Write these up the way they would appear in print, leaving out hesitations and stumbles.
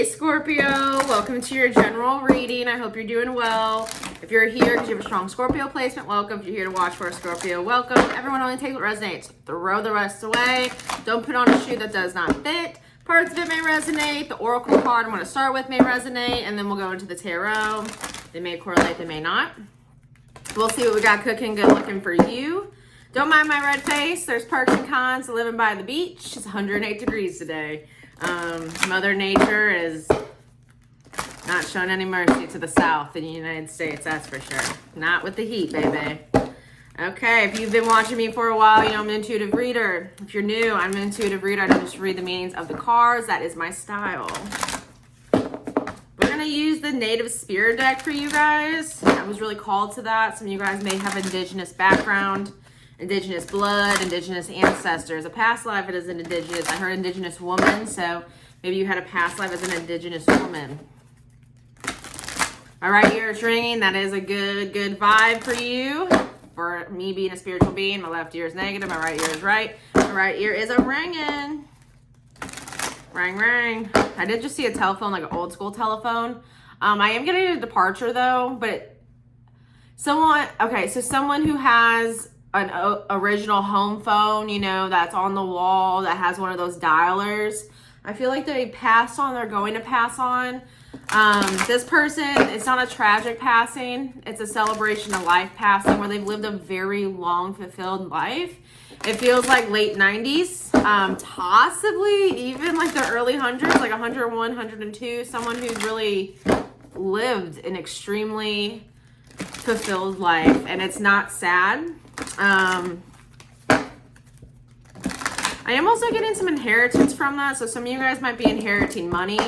Hey Scorpio, welcome to your general reading. I hope you're doing well. If you're here because you have a strong Scorpio placement, welcome. If you're here to watch for a Scorpio, welcome. Everyone only take what resonates. Throw the rest away. Don't put on a shoe that does not fit. Parts of it may resonate. The oracle card I'm going to start with may resonate, and then we'll go into the tarot. They may correlate, they may not. We'll see what we got cooking, good looking for you. Don't mind my red face. There's perks and cons to living by the beach. It's 108 degrees today. Mother Nature is not showing any mercy to the South in the United States, that's for sure. Not with the heat, baby. Okay, if you've been watching me for a while, you know I'm an intuitive reader. If you're new, I'm an intuitive reader. I don't just read the meanings of the cards. That is my style. We're going to use the Native Spirit deck for you guys. I was really called to that. Some of you guys may have indigenous background, indigenous blood, indigenous ancestors. A past life it is an indigenous. I heard indigenous woman, so maybe you had a past life as an indigenous woman. My right ear is ringing. That is a good vibe for you. For me being a spiritual being, my left ear is negative. My right ear is right. My right ear is a ringing. Ring, ring. I did just see a telephone, like an old school telephone. I am getting a departure though, but someone who has an original home phone, you know, that's on the wall, that has one of those dialers. I feel like they passed on, they're going to pass on. This person, it's not a tragic passing. It's a celebration of life passing where they've lived a very long, fulfilled life. It feels like late 90s, possibly even like the early hundreds, like 101, 102. Someone who's really lived an extremely fulfilled life, and it's not sad. I am also getting some inheritance from that. So some of you guys might be inheriting money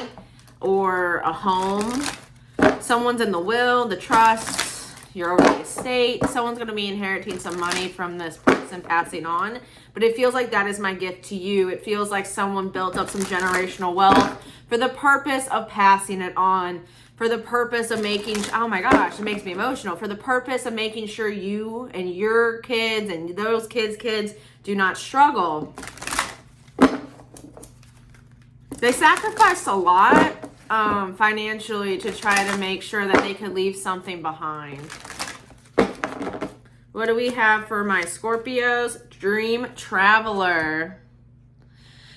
or a home. Someone's in the will, the trust, you're over the estate. Someone's going to be inheriting some money from this person passing on. But it feels like that is my gift to you. It feels like someone built up some generational wealth for the purpose of passing it on. For the purpose of making, oh my gosh, it makes me emotional. For the purpose of making sure you and your kids and those kids do not struggle. They sacrificed a lot financially to try to make sure that they could leave something behind. What do we have for my Scorpios? Dream Traveler.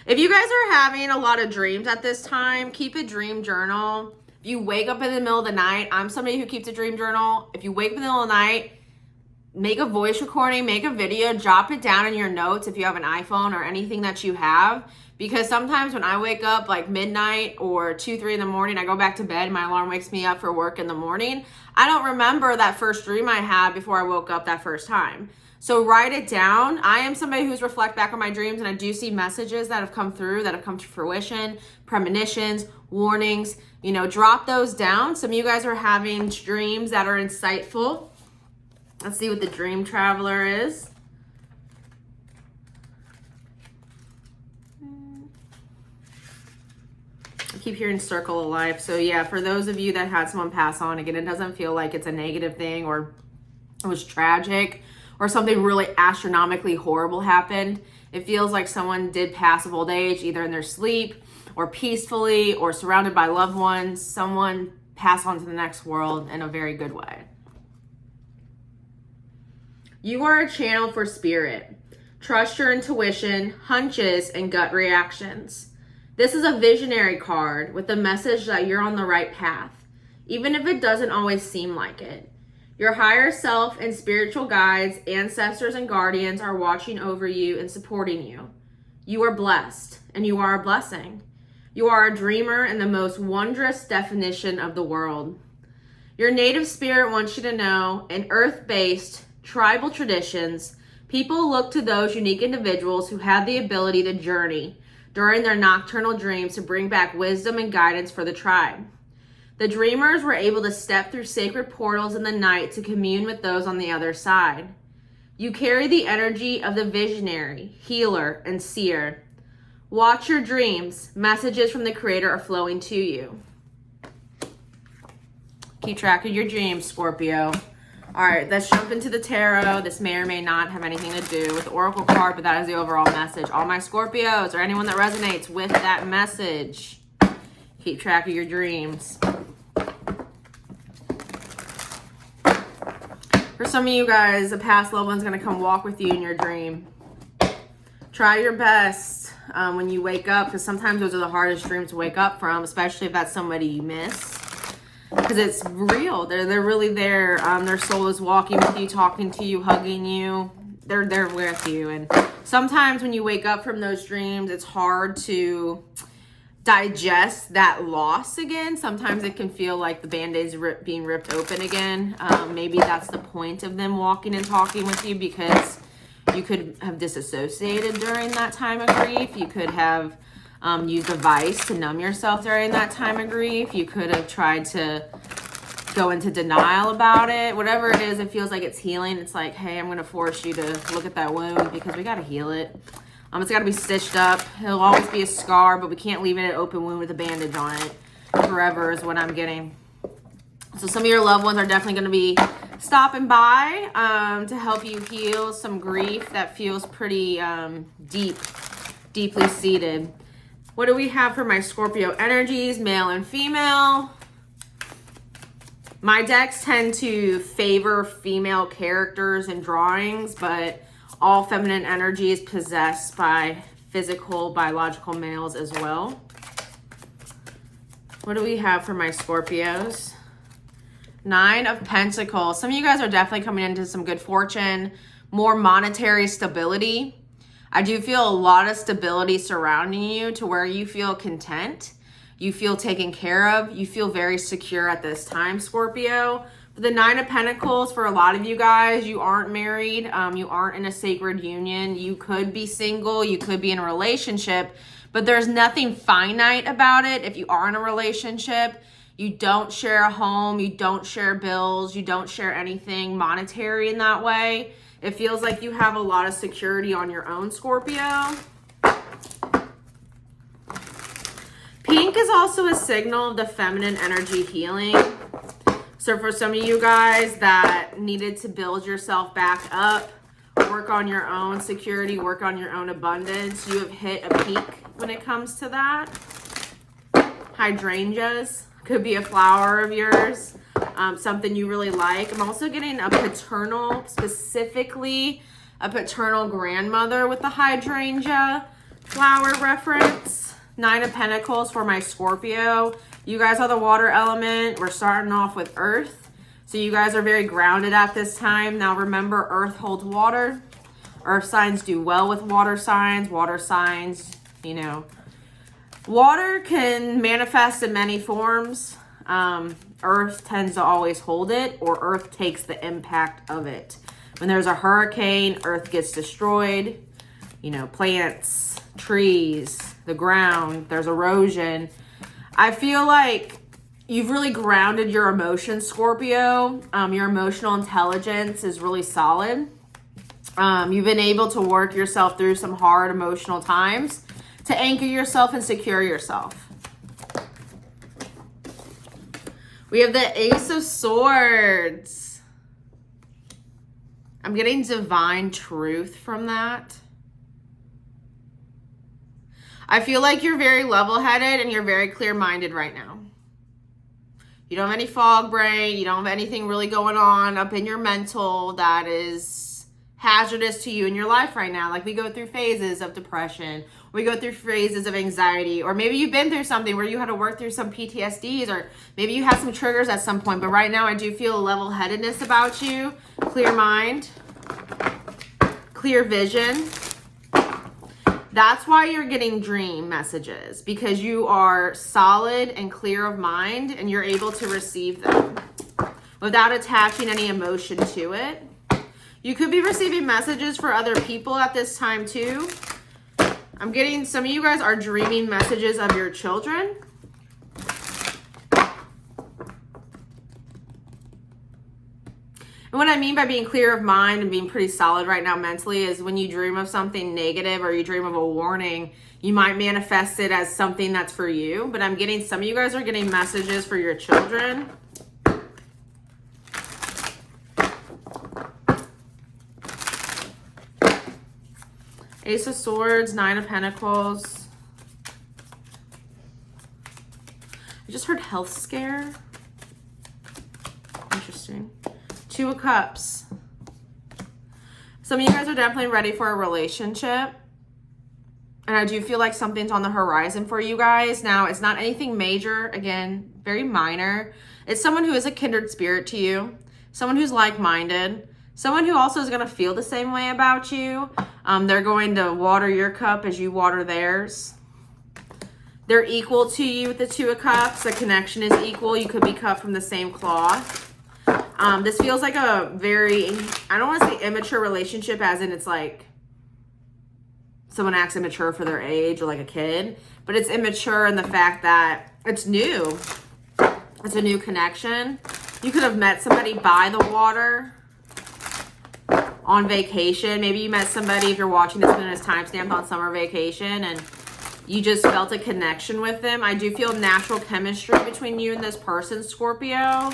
If you guys are having a lot of dreams at this time, keep a dream journal. If you wake up in the middle of the night, I'm somebody who keeps a dream journal. If you wake up in the middle of the night, make a voice recording, make a video, drop it down in your notes if you have an iPhone or anything that you have. Because sometimes when I wake up like midnight or 2, 3 in the morning, I go back to bed, my alarm wakes me up for work in the morning. I don't remember that first dream I had before I woke up that first time. So write it down. I am somebody who's reflect back on my dreams, and I do see messages that have come through, that have come to fruition, premonitions, warnings, you know, drop those down. Some of you guys are having dreams that are insightful. Let's see what the Dream Traveler is. I keep hearing Circle of Life. So yeah, for those of you that had someone pass on, again, it doesn't feel like it's a negative thing or it was tragic or something really astronomically horrible happened. It feels like someone did pass of old age, either in their sleep or peacefully or surrounded by loved ones. Someone passed on to the next world in a very good way. You are a channel for spirit. Trust your intuition, hunches, and gut reactions. This is a visionary card with the message that you're on the right path, even if it doesn't always seem like it. Your higher self and spiritual guides, ancestors, and guardians are watching over you and supporting you. You are blessed, and you are a blessing. You are a dreamer in the most wondrous definition of the world. Your native spirit wants you to know, in earth-based tribal traditions, people look to those unique individuals who have the ability to journey during their nocturnal dreams to bring back wisdom and guidance for the tribe. The dreamers were able to step through sacred portals in the night to commune with those on the other side. You carry the energy of the visionary, healer, and seer. Watch your dreams. Messages from the Creator are flowing to you. Keep track of your dreams, Scorpio. All right, let's jump into the tarot. This may or may not have anything to do with the Oracle card, but that is the overall message. All my Scorpios or anyone that resonates with that message, Keep track of your dreams. For some of you guys, a past loved one's going to come walk with you in your dream. Try your best when you wake up, because sometimes those are the hardest dreams to wake up from, especially if that's somebody you miss. Because it's real. They're really there. Their soul is walking with you, talking to you, hugging you. They're there with you. And sometimes when you wake up from those dreams, it's hard to digest that loss again. Sometimes it can feel like the band-aids being ripped open again. Maybe that's the point of them walking and talking with you, because you could have disassociated during that time of grief. You could have used a vice to numb yourself during that time of grief. You could have tried to go into denial about it. Whatever it is, it feels like it's healing. It's like, hey, I'm going to force you to look at that wound because we got to heal it. It's got to be stitched up. It'll always be a scar, but we can't leave it an open wound with a bandage on it forever is what I'm getting. So some of your loved ones are definitely going to be stopping by to help you heal some grief that feels pretty deeply seated. What do we have for my Scorpio energies, male and female? My decks tend to favor female characters and drawings, but all feminine energy is possessed by physical, biological males as well. What do we have for my Scorpios? 9 of Pentacles. Some of you guys are definitely coming into some good fortune, more monetary stability. I do feel a lot of stability surrounding you to where you feel content. You feel taken care of. You feel very secure at this time, Scorpio. The 9 of Pentacles, for a lot of you guys, you aren't married. You aren't in a sacred union. You could be single. You could be in a relationship. But there's nothing finite about it. If you are in a relationship, you don't share a home. You don't share bills. You don't share anything monetary in that way. It feels like you have a lot of security on your own, Scorpio. Pink is also a signal of the feminine energy healing. So for some of you guys that needed to build yourself back up, work on your own security, work on your own abundance, you have hit a peak when it comes to that. Hydrangeas could be a flower of yours, something you really like. I'm also getting a paternal, specifically a paternal grandmother with the hydrangea flower reference. 9 of Pentacles for my Scorpio. You guys are the water element. We're starting off with Earth. So you guys are very grounded at this time. Now remember, Earth holds water. Earth signs do well with water signs. Water signs, you know. Water can manifest in many forms. Earth tends to always hold it, or Earth takes the impact of it. When there's a hurricane, Earth gets destroyed. You know, plants, trees, the ground, there's erosion. I feel like you've really grounded your emotions, Scorpio. Your emotional intelligence is really solid. You've been able to work yourself through some hard emotional times to anchor yourself and secure yourself. We have the Ace of Swords. I'm getting divine truth from that. I feel like you're very level-headed and you're very clear-minded right now. You don't have any fog brain. You don't have anything really going on up in your mental that is hazardous to you in your life right now. Like, we go through phases of depression. We go through phases of anxiety. Or maybe you've been through something where you had to work through some PTSDs, or maybe you had some triggers at some point. But right now I do feel a level-headedness about you. Clear mind. Clear vision. That's why you're getting dream messages, because you are solid and clear of mind and you're able to receive them without attaching any emotion to it. You could be receiving messages for other people at this time too. I'm getting, some of you guys are dreaming messages of your children. And what I mean by being clear of mind and being pretty solid right now mentally is when you dream of something negative or you dream of a warning, you might manifest it as something that's for you. But I'm getting, some of you guys are getting messages for your children. Ace of Swords, 9 of Pentacles. I just heard health scare. Interesting. Two of Cups. Some of you guys are definitely ready for a relationship. And I do feel like something's on the horizon for you guys. Now, it's not anything major. Again, very minor. It's someone who is a kindred spirit to you. Someone who's like-minded. Someone who also is going to feel the same way about you. They're going to water your cup as you water theirs. They're equal to you with the Two of Cups. The connection is equal. You could be cut from the same cloth. This feels like a very, I don't want to say immature relationship as in it's like someone acts immature for their age or like a kid, but it's immature in the fact that it's new. It's a new connection. You could have met somebody by the water on vacation. Maybe you met somebody, if you're watching this when it's timestamped, on summer vacation, and you just felt a connection with them. I do feel natural chemistry between you and this person, Scorpio.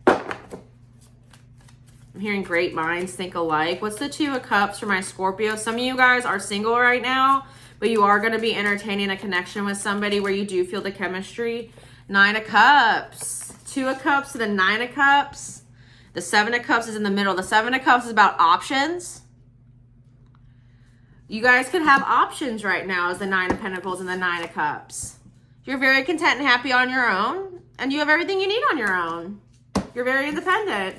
I'm hearing great minds think alike. What's the Two of Cups for my Scorpio? Some of you guys are single right now, but you are going to be entertaining a connection with somebody where you do feel the chemistry. Nine of Cups. Two of Cups to the Nine of Cups. The Seven of Cups is in the middle. The Seven of Cups is about options. You guys could have options right now as the Nine of Pentacles and the Nine of Cups. You're very content and happy on your own, and you have everything you need on your own. You're very independent.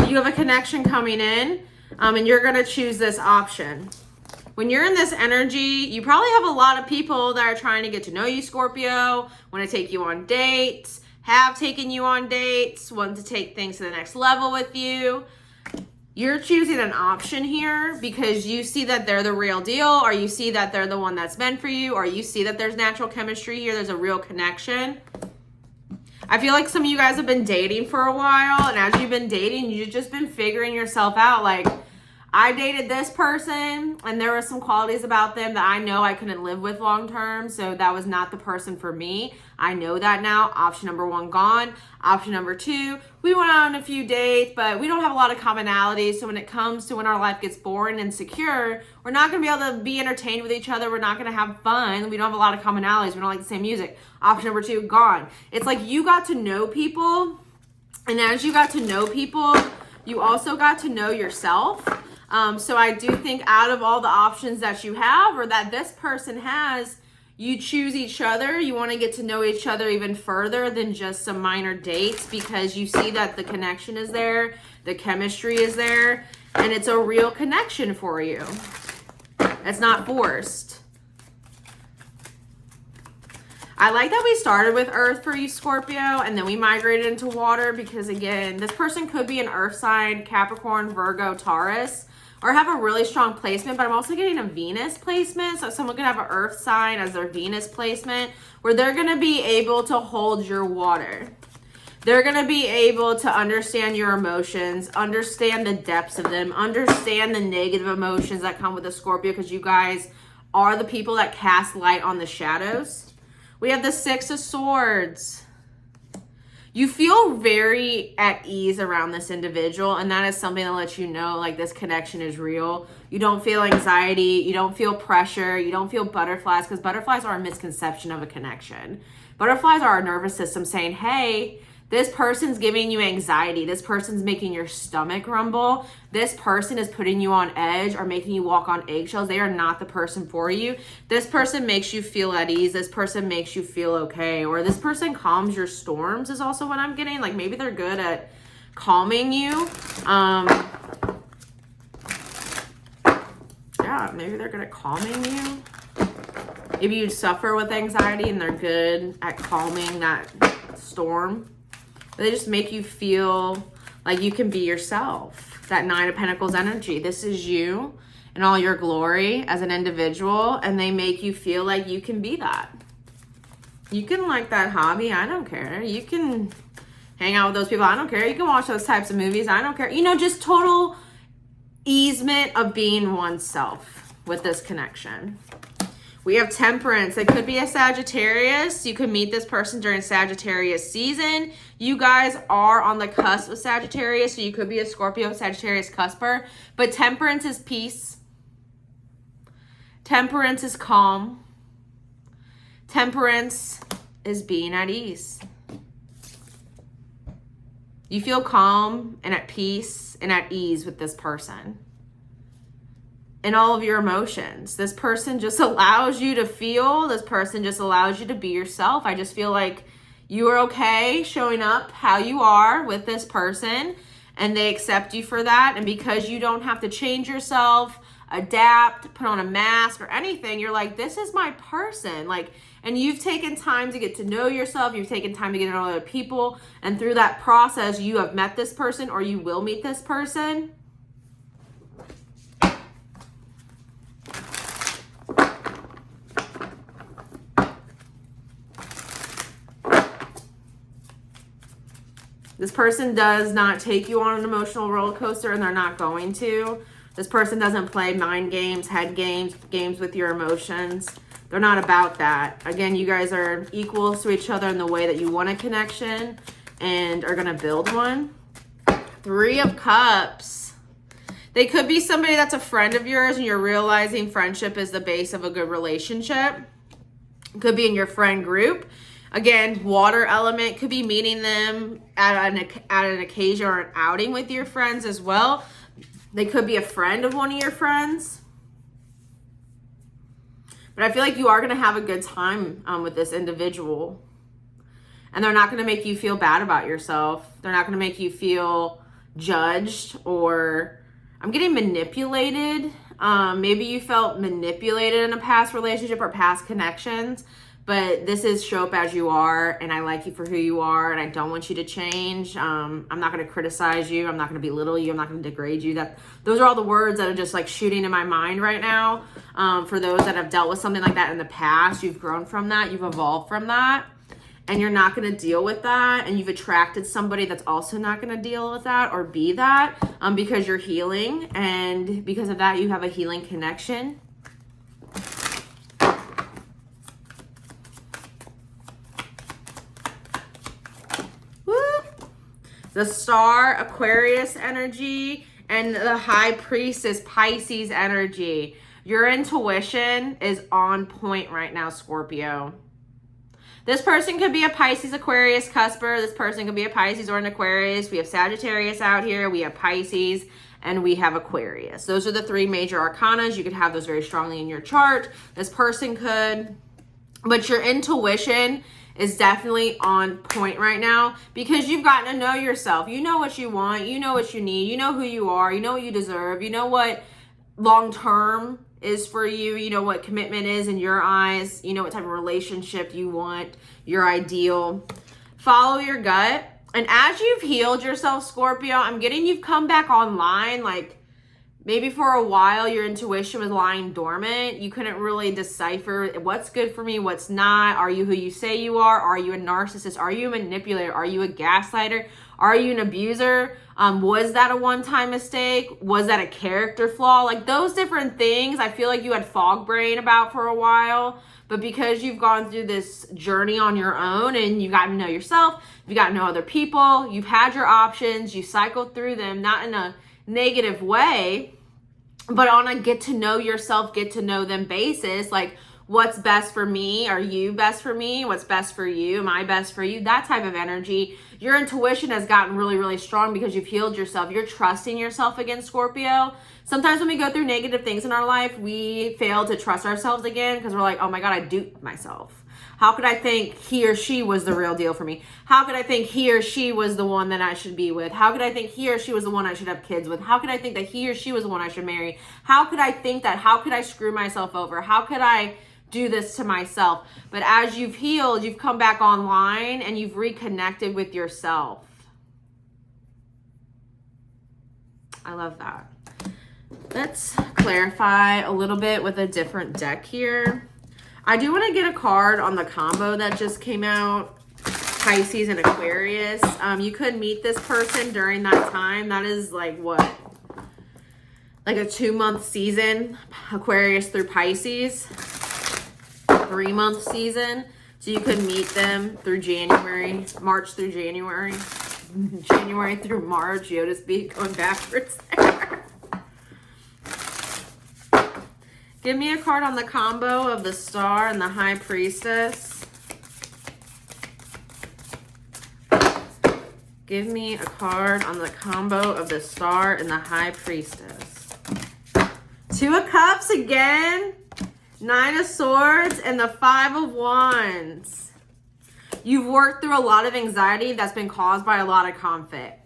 You have a connection coming in, and you're going to choose this option. When you're in this energy, you probably have a lot of people that are trying to get to know you, Scorpio, want to take you on dates, have taken you on dates, want to take things to the next level with you. You're choosing an option here because you see that they're the real deal, or you see that they're the one that's meant for you, or you see that there's natural chemistry here, there's a real connection. I feel like some of you guys have been dating for a while, and as you've been dating, you've just been figuring yourself out. Like, I dated this person, and there were some qualities about them that I know I couldn't live with long term, so that was not the person for me. I know that now. Option number one gone. Option number two, we went on a few dates, but we don't have a lot of commonalities, so when it comes to when our life gets boring and secure, we're not going to be able to be entertained with each other. We're not going to have fun. We don't have a lot of commonalities. We don't like the same music. Option number two, gone. It's like you got to know people, and as you got to know people, you also got to know yourself. So I do think out of all the options that you have, or that this person has, you choose each other. You want to get to know each other even further than just some minor dates, because you see that the connection is there, the chemistry is there, and it's a real connection for you. It's not forced. I like that we started with Earth for you, Scorpio, and then we migrated into water because, again, this person could be an Earth sign, Capricorn, Virgo, Taurus, or have a really strong placement, but I'm also getting a Venus placement. So someone could have an Earth sign as their Venus placement, where they're going to be able to hold your water. They're going to be able to understand your emotions, understand the depths of them, understand the negative emotions that come with a Scorpio, because you guys are the people that cast light on the shadows. We have the Six of Swords. You feel very at ease around this individual, and that is something that lets you know, like, this connection is real. You don't feel anxiety. You don't feel pressure. You don't feel butterflies, because butterflies are a misconception of a connection. Butterflies are our nervous system saying, hey, this person's giving you anxiety. This person's making your stomach rumble. This person is putting you on edge or making you walk on eggshells. They are not the person for you. This person makes you feel at ease. This person makes you feel okay. Or this person calms your storms is also what I'm getting. Like, maybe they're good at calming you. Yeah, maybe they're good at calming you. Maybe you suffer with anxiety and they're good at calming that storm. They just make you feel like you can be yourself. That Nine of Pentacles energy. This is you in all your glory as an individual, and they make you feel like you can be that. You can like that hobby. I don't care. You can hang out with those people. I don't care. You can watch those types of movies. I don't care. You know, just total easement of being oneself with this connection. We have Temperance. It could be a Sagittarius. You could meet this person during Sagittarius season. You guys are on the cusp of Sagittarius, so you could be a Scorpio Sagittarius cusper. But Temperance is peace. Temperance is calm. Temperance is being at ease. You feel calm and at peace and at ease with this person. In all of your emotions. This person just allows you to feel. This person just allows you to be yourself. I just feel like you are okay showing up how you are with this person, and they accept you for that. And because you don't have to change yourself, adapt, put on a mask or anything, you're like, this is my person. Like, and you've taken time to get to know yourself. You've taken time to get to know other people. And through that process, you have met this person or you will meet this person. This person does not take you on an emotional roller coaster, and they're not going to. This person doesn't play mind games, head games, games with your emotions. They're not about that. Again, you guys are equals to each other in the way that you want a connection and are going to build one. 3 of Cups. They could be somebody that's a friend of yours and you're realizing friendship is the base of a good relationship. It could be in your friend group. Again, water element, could be meeting them at an occasion or an outing with your friends as well. They could be a friend of one of your friends. But I feel like you are going to have a good time with this individual. And they're not going to make you feel bad about yourself. They're not going to make you feel judged, or I'm getting manipulated. Maybe you felt manipulated in a past relationship or past connections. But this is show up as you are, and I like you for who you are, and I don't want you to change. I'm not going to criticize you. I'm not going to belittle you. I'm not going to degrade you. Those are all the words that are just like shooting in my mind right now. For those that have dealt with something like that in the past, you've grown from that, you've evolved from that, and you're not going to deal with that. And you've attracted somebody that's also not going to deal with that or be that because you're healing, and because of that, you have a healing connection. The Star, Aquarius energy, and the High Priestess, Pisces energy. Your intuition is on point right now, Scorpio. This person could be a Pisces, Aquarius, cusper. This person could be a Pisces or an Aquarius. We have Sagittarius out here. We have Pisces, and we have Aquarius. Those are the 3 major arcanas. You could have those very strongly in your chart. This person could. But your intuition is definitely on point right now because you've gotten to know yourself. You know what you want. You know what you need. You know who you are. You know what you deserve. You know what long-term is for you. You know what commitment is in your eyes. You know what type of relationship you want, your ideal. Follow your gut. And as you've healed yourself, Scorpio, I'm getting you've come back online. Like maybe for a while your intuition was lying dormant. You couldn't really decipher what's good for me, what's not. Are you who you say you are? Are you a narcissist? Are you a manipulator? Are you a gaslighter? Are you an abuser? Was that a one-time mistake? Was that a character flaw? Like those different things I feel like you had fog brain about for a while. But because you've gone through this journey on your own and you've gotten to know yourself, you've gotten to know other people, you've had your options, you cycled through them, not in a negative way, but on a get to know yourself, get to know them basis. Like what's best for me? Are you best for me? What's best for you? Am I best for you? That type of energy. Your intuition has gotten really, really strong because you've healed yourself. You're trusting yourself again, Scorpio. Sometimes when we go through negative things in our life, we fail to trust ourselves again because we're like, oh my God, I duped myself. How could I think he or she was the real deal for me? How could I think he or she was the one that I should be with? How could I think he or she was the one I should have kids with? How could I think that he or she was the one I should marry? How could I think that? How could I screw myself over? How could I do this to myself? But as you've healed, you've come back online and you've reconnected with yourself. I love that. Let's clarify a little bit with a different deck here. I do want to get a card on the combo that just came out, Pisces and Aquarius. You could meet this person during that time. That is like what? Like a 2-month season, Aquarius through Pisces. 3-month season. So you could meet them through January, March through January. January through March, Yoda speak, going backwards there. Give me a card on the combo of the Star and the High Priestess. Give me a card on the combo of the Star and the High Priestess. Two of Cups again. Nine of Swords and the Five of Wands. You've worked through a lot of anxiety that's been caused by a lot of conflict.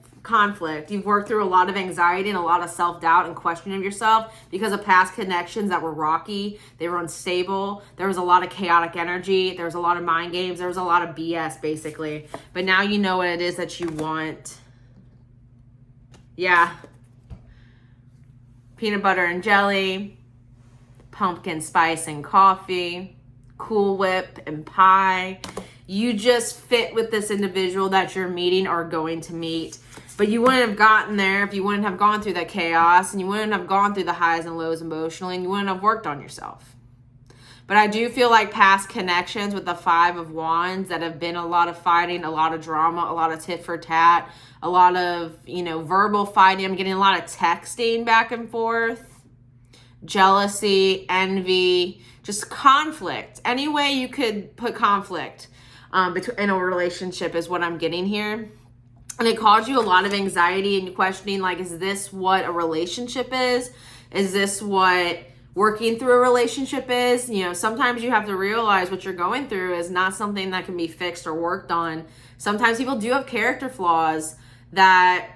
You've worked through a lot of anxiety and a lot of self-doubt and questioning of yourself because of past connections that were rocky. They were unstable. There was a lot of chaotic energy. There was a lot of mind games. There was a lot of BS, basically. But now you know what it is that you want. Yeah. Peanut butter and jelly. Pumpkin spice and coffee. Cool Whip and pie. You just fit with this individual that you're meeting or going to meet. But you wouldn't have gotten there if you wouldn't have gone through that chaos, and you wouldn't have gone through the highs and lows emotionally, and you wouldn't have worked on yourself. But I do feel like past connections with the Five of Wands that have been a lot of fighting, a lot of drama, a lot of tit for tat, a lot of, verbal fighting. I'm getting a lot of texting back and forth, jealousy, envy, just conflict. Any way you could put conflict in a relationship is what I'm getting here. And it caused you a lot of anxiety and questioning, like, is this what a relationship is? Is this what working through a relationship is? Sometimes you have to realize what you're going through is not something that can be fixed or worked on. Sometimes people do have character flaws that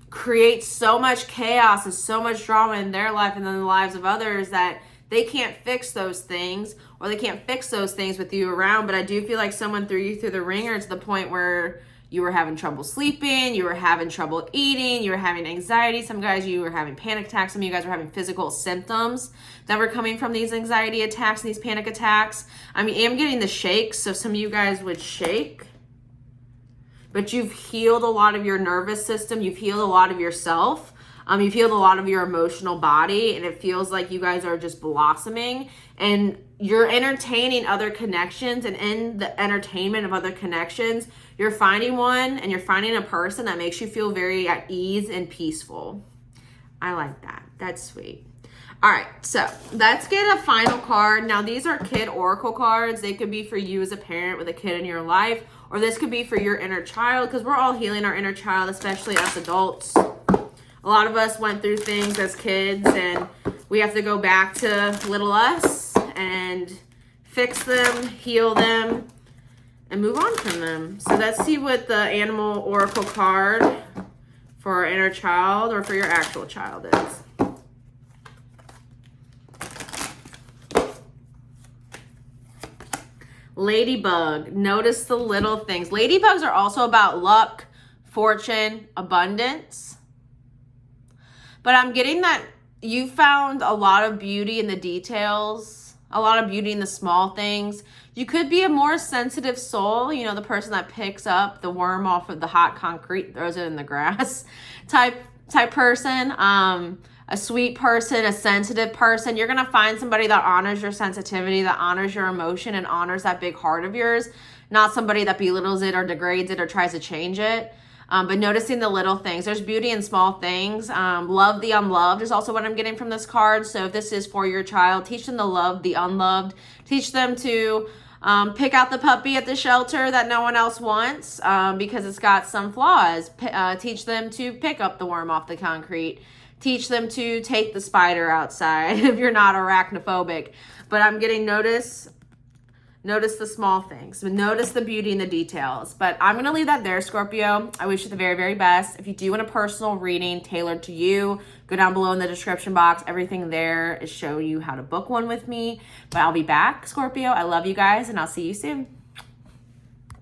create so much chaos and so much drama in their life and in the lives of others that they can't fix those things, or they can't fix those things with you around. But I do feel like someone threw you through the ringer to the point where you were having trouble sleeping, you were having trouble eating, you were having anxiety. Some guys, you were having panic attacks. Some of you guys were having physical symptoms that were coming from these anxiety attacks and these panic attacks. I am getting the shakes, so some of you guys would shake. But you've healed a lot of your nervous system. You've healed a lot of yourself. You've healed a lot of your emotional body, and it feels like you guys are just blossoming, and you're entertaining other connections, and in the entertainment of other connections, you're finding one and you're finding a person that makes you feel very at ease and peaceful. I like that. That's sweet. All right, so let's get a final card. Now, these are kid oracle cards. They could be for you as a parent with a kid in your life, or this could be for your inner child, because we're all healing our inner child, especially us adults. A lot of us went through things as kids, and we have to go back to little us and fix them, heal them, and move on from them. So let's see what the animal oracle card for our inner child or for your actual child is. Ladybug. Notice the little things. Ladybugs are also about luck, fortune, abundance. But I'm getting that you found a lot of beauty in the details, a lot of beauty in the small things. You could be a more sensitive soul, the person that picks up the worm off of the hot concrete, throws it in the grass type person, a sweet person, a sensitive person. You're going to find somebody that honors your sensitivity, that honors your emotion, and honors that big heart of yours, not somebody that belittles it or degrades it or tries to change it. But noticing the little things. There's beauty in small things. Love the unloved is also what I'm getting from this card. So if this is for your child, teach them to love the unloved. Teach them to pick out the puppy at the shelter that no one else wants because it's got some flaws. Teach them to pick up the worm off the concrete. Teach them to take the spider outside if you're not arachnophobic. But I'm getting notice the small things. Notice the beauty in the details. But I'm going to leave that there, Scorpio. I wish you the very, very best. If you do want a personal reading tailored to you, go down below in the description box. Everything there is show you how to book one with me. But I'll be back, Scorpio. I love you guys, and I'll see you soon.